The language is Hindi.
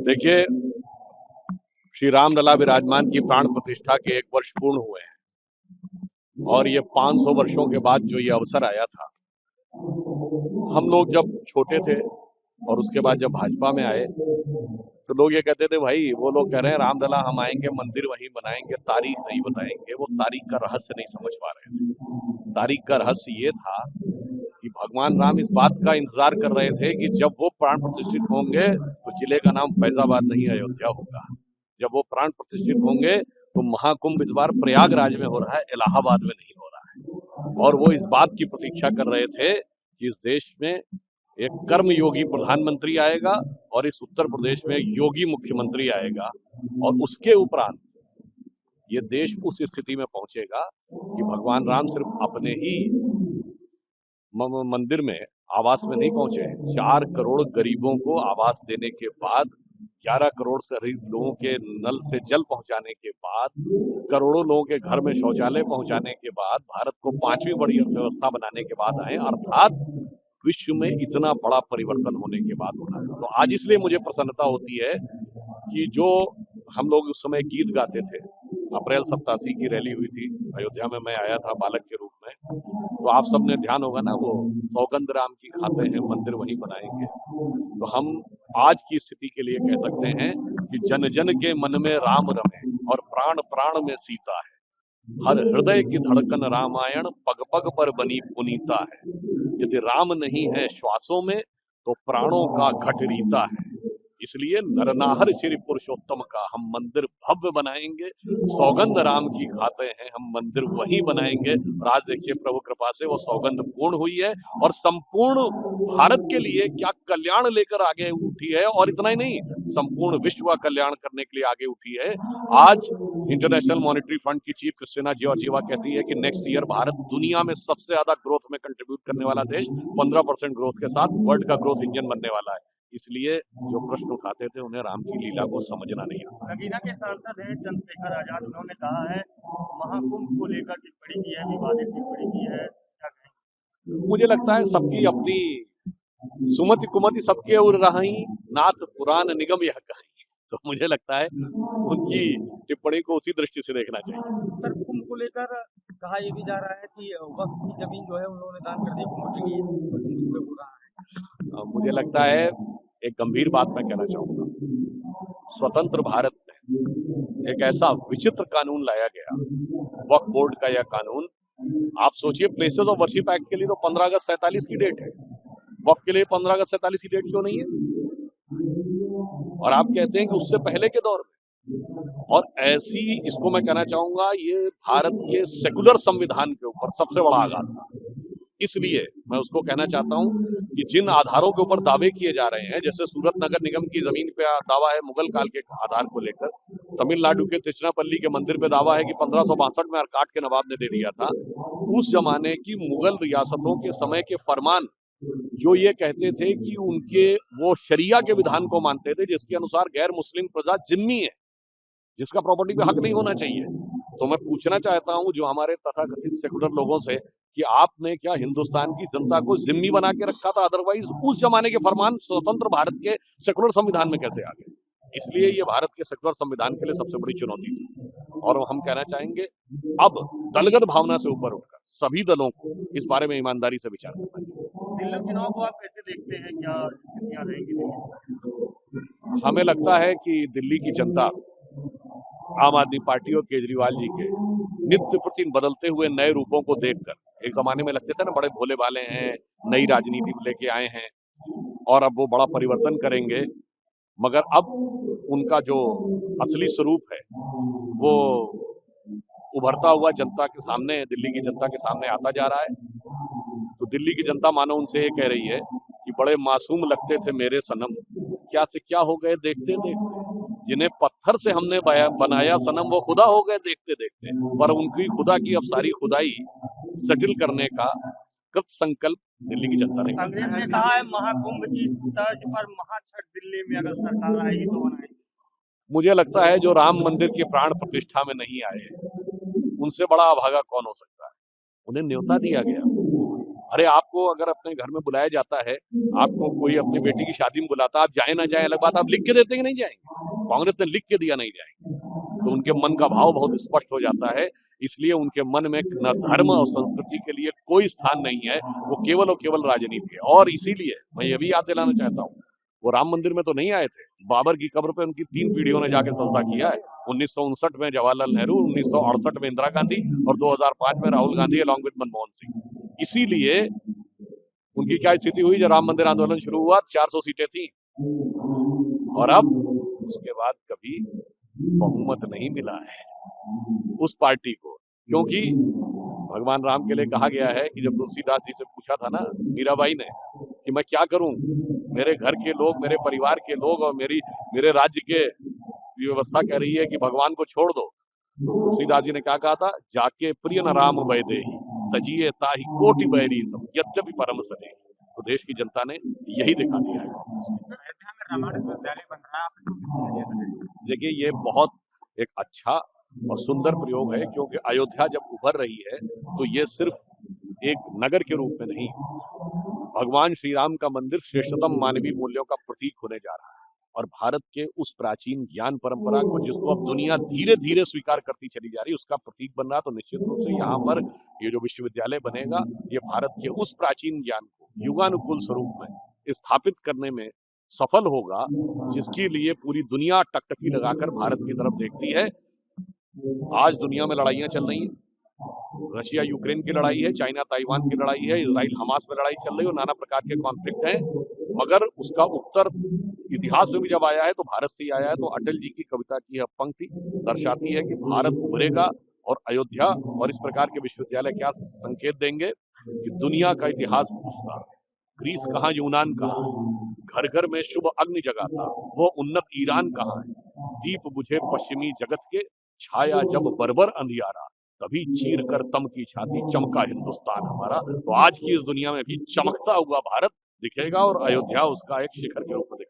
देखिए, श्री रामलला विराजमान की प्राण प्रतिष्ठा के 1 वर्ष पूर्ण हुए हैं और ये 500 वर्षों के बाद जो ये अवसर आया था, हम लोग जब छोटे थे और उसके बाद जब भाजपा में आए तो लोग ये कहते थे, भाई वो लोग कह रहे हैं रामलला हम आएंगे, मंदिर वहीं बनाएंगे, तारीख नहीं बताएंगे। वो तारीख का रहस्य नहीं समझ पा रहे थे। तारीख का रहस्य ये था कि भगवान राम इस बात का इंतजार कर रहे थे कि जब वो प्राण प्रतिष्ठित होंगे तो जिले का नाम फैजाबाद नहीं अयोध्या होगा। जब वो प्राण प्रतिष्ठित होंगे तो महाकुंभ इस बार प्रयागराज में हो रहा है, इलाहाबाद में नहीं हो रहा है। और वो इस बात की प्रतीक्षा कर रहे थे कि इस देश में एक कर्म योगी प्रधानमंत्री आएगा और इस उत्तर प्रदेश में योगी मुख्यमंत्री आएगा और उसके उपरांत ये देश उस स्थिति में पहुंचेगा कि भगवान राम सिर्फ अपने ही मंदिर में आवास में नहीं पहुंचे। 4 करोड़ गरीबों को आवास देने के बाद, 11 करोड़ से अधिक लोगों के नल से जल पहुंचाने के बाद, करोड़ों लोगों के घर में शौचालय पहुंचाने के बाद, भारत को 5वीं बड़ी अर्थव्यवस्था बनाने के बाद आए, अर्थात विश्व में इतना बड़ा परिवर्तन होने के बाद होना है। तो आज इसलिए मुझे प्रसन्नता होती है कि जो हम लोग उस समय गीत गाते थे, अप्रैल 87 की रैली हुई थी अयोध्या में, मैं आया था बालक के रूप में, तो आप सबने ध्यान होगा ना, वो सौगंध राम की खाते हैं, मंदिर वहीं बनाएंगे। तो हम आज की स्थिति के लिए कह सकते हैं कि जन जन के मन में राम रमे और प्राण प्राण में सीता है। हर हृदय की धड़कन रामायण, पग पग पर बनी पुनीता है। यदि राम नहीं है श्वासों में तो प्राणों का घट रीता है। इसलिए नरनाहर श्री पुरुषोत्तम का हम मंदिर भव्य बनाएंगे। सौगंध राम की खाते हैं, हम मंदिर वहीं बनाएंगे। और आज देखिए प्रभु कृपा से वो सौगंध पूर्ण हुई है और संपूर्ण भारत के लिए क्या कल्याण लेकर आगे उठी है। और इतना ही नहीं, संपूर्ण विश्व का कल्याण करने के लिए आगे उठी है। आज इंटरनेशनल मॉनेटरी फंड की चीफ क्रिस्टिना जॉर्जिएवा कहती है कि नेक्स्ट ईयर भारत दुनिया में सबसे ज्यादा ग्रोथ में कंट्रीब्यूट करने वाला देश, 15% ग्रोथ के साथ वर्ल्ड का ग्रोथ इंजन बनने वाला है। इसलिए जो प्रश्न उठाते थे उन्हें राम की लीला को समझना नहीं आता। नगीना के सांसद हैं चंद्रशेखर आजाद, उन्होंने कहा है महाकुंभ को लेकर टिप्पणी की है, विवादित टिप्पणी की है, क्या कहेंगे? मुझे लगता है सबकी अपनी सुमति कुमति सबके उर रही, नाथ पुराण निगम यह कहीं। तो मुझे लगता है उनकी टिप्पणी को उसी दृष्टि से देखना चाहिए। सर, कुंभ को लेकर कहा यह भी जा रहा है कि वक्त की जमीन जो है उन्होंने दान कर दी कुंभ के लिए, कुंभ में हो रहा है। मुझे लगता है एक गंभीर बात मैं कहना चाहूंगा। स्वतंत्र भारत में एक ऐसा विचित्र कानून लाया गया, वक्फ बोर्ड का यह कानून। आप सोचिए, प्लेसेस ऑफ वर्शिप एक्ट के लिए तो 15 अगस्त 47 की डेट है, वक्फ के लिए 15 अगस्त 47 की डेट क्यों नहीं है? और आप कहते हैं कि उससे पहले के दौर में। और ऐसी, इसको मैं कहना चाहूंगा, ये भारत के सेकुलर संविधान के ऊपर सबसे बड़ा आघात था। इसलिए मैं उसको कहना चाहता हूं कि जिन आधारों के ऊपर दावे किए जा रहे हैं, जैसे सूरत नगर निगम की जमीन पे दावा है मुगल काल के आधार को लेकर, तमिलनाडु के तिरुचिरापल्ली के मंदिर पे दावा है कि 1562 में अरकाट के नवाब ने दे दिया था। उस जमाने की मुगल रियासतों के समय के फरमान जो ये कहते थे कि उनके वो शरिया के विधान को मानते थे, जिसके अनुसार गैर मुस्लिम प्रजा जिम्मी है, जिसका प्रॉपर्टी पे हक नहीं होना चाहिए। तो मैं पूछना चाहता हूं जो हमारे तथाकथित सेकुलर लोगों से कि आपने क्या हिंदुस्तान की जनता को जिम्मी बना के रखा था? अदरवाइज उस जमाने के फरमान स्वतंत्र भारत के सेकुलर संविधान में कैसे आ गए? इसलिए ये भारत के सेकुलर संविधान के लिए सबसे बड़ी चुनौती थी। और हम कहना चाहेंगे अब दलगत भावना से ऊपर उठकर सभी दलों को इस बारे में ईमानदारी से विचार करना चाहिए। दिल्ली चुनाव को आप कैसे देखते हैं, क्या स्थितियां रहेंगी? हमें लगता है कि दिल्ली की जनता आम आदमी पार्टी और केजरीवाल जी के नित्य प्रति बदलते हुए नए रूपों को देखकर, एक जमाने में लगते थे ना बड़े भोले भाले हैं, नई राजनीति लेके आए हैं और अब वो बड़ा परिवर्तन करेंगे, मगर अब उनका जो असली स्वरूप है वो उभरता हुआ जनता के सामने, दिल्ली की जनता के सामने आता जा रहा है। तो दिल्ली की जनता मानो उनसे ये कह रही है कि बड़े मासूम लगते थे मेरे सनम, क्या से क्या हो गए देखते देखते। जिन्हें पत्थर से हमने बनाया सनम वो खुदा हो गए देखते देखते। पर उनकी खुदा की अब सारी खुदाई सेटल करने का कृत संकल्प दिल्ली की जनता ने किया। कांग्रेस ने कहा है महाकुंभ की तर्ज पर महाछठ दिल्ली में अगर सरकार आएगी तो बनाएगी। मुझे लगता है जो राम मंदिर की प्राण प्रतिष्ठा में नहीं आए उनसे बड़ा अभागा कौन हो सकता है? उन्हें न्योता दिया गया, अरे आपको अगर अपने घर में बुलाया जाता है, आपको कोई अपनी बेटी की शादी में बुलाता, आप जाए ना जाए अलग बात, आप लिख के देते कि नहीं जाएंगे? कांग्रेस ने लिख के दिया नहीं जाएंगे, तो उनके मन का भाव बहुत स्पष्ट हो जाता है। इसलिए उनके मन में न धर्म और संस्कृति के लिए कोई स्थान नहीं है, वो केवल और केवल राजनीति है। और इसीलिए मैं ये भी याद दिलाना चाहता हूँ, वो राम मंदिर में तो नहीं आए थे, बाबर की कब्र पे उनकी 3 पीढ़ियों ने जाके सजदा किया है। 1959 में जवाहरलाल नेहरू, 1968 में इंदिरा गांधी और 2005 में राहुल गांधी अलॉन्ग विद मनमोहन सिंह। इसीलिए उनकी क्या स्थिति हुई, जब राम मंदिर आंदोलन शुरू हुआ 400 सीटें थी, और अब उसके बाद कभी बहुमत नहीं मिला है उस पार्टी को, क्योंकि भगवान राम के लिए कहा गया है कि जब तुलसीदास जी से पूछा था ना मीराबाई ने कि मैं क्या करूं, मेरे घर के लोग, मेरे परिवार के लोग और मेरे राज्य के व्यवस्था कह रही है कि भगवान को छोड़ दो, तो तुलसीदास जी ने क्या कहा था, जाके प्रिय न राम वैदेही तजिए ताहि कोटि बैरी सब यद्यपि परम सने। तो देश की जनता ने यही दिखा दिया है। अयोध्या में रामायण विश्वविद्यालय बन रहा है, आप देखिए ये बहुत एक अच्छा और सुंदर प्रयोग है, क्योंकि अयोध्या जब उभर रही है तो ये सिर्फ एक नगर के रूप में नहीं, भगवान श्री राम का मंदिर श्रेष्ठतम मानवीय मूल्यों का प्रतीक होने जा रहा है। और भारत के उस प्राचीन ज्ञान परंपरा को जिसको अब दुनिया धीरे धीरे स्वीकार करती चली जा रही है, उसका प्रतीक बन रहा। तो निश्चित रूप से यहाँ पर ये जो विश्वविद्यालय बनेगा, ये भारत के उस प्राचीन ज्ञान को युगानुकूल स्वरूप में स्थापित करने में सफल होगा, जिसके लिए पूरी दुनिया टकटकी लगाकर भारत की तरफ देखती है। आज दुनिया में लड़ाइयां चल रही हैं, रशिया यूक्रेन की लड़ाई है, चाइना ताइवान की लड़ाई है, इसराइल हमास में लड़ाई चल रही है, नाना प्रकार के कॉन्फ्लिक्ट हैं, मगर उसका उत्तर इतिहास में भी जब आया है तो भारत से ही आया है। तो अटल जी की कविता की यह पंक्ति दर्शाती है कि भारत उभरेगा, और अयोध्या और इस प्रकार के विश्वविद्यालय क्या संकेत देंगे कि दुनिया का इतिहास पूछता, ग्रीस कहाँ, यूनान कहाँ, घर घर में शुभ अग्नि जगाता वो उन्नत ईरान कहाँ है, दीप बुझे पश्चिमी जगत के, छाया जब बर्बर अंधियारा, तभी चीर कर तम की छाती चमका हिंदुस्तान हमारा। तो आज की इस दुनिया में भी चमकता हुआ भारत दिखेगा, और अयोध्या उसका एक शिखर के रूप में दिखेगा।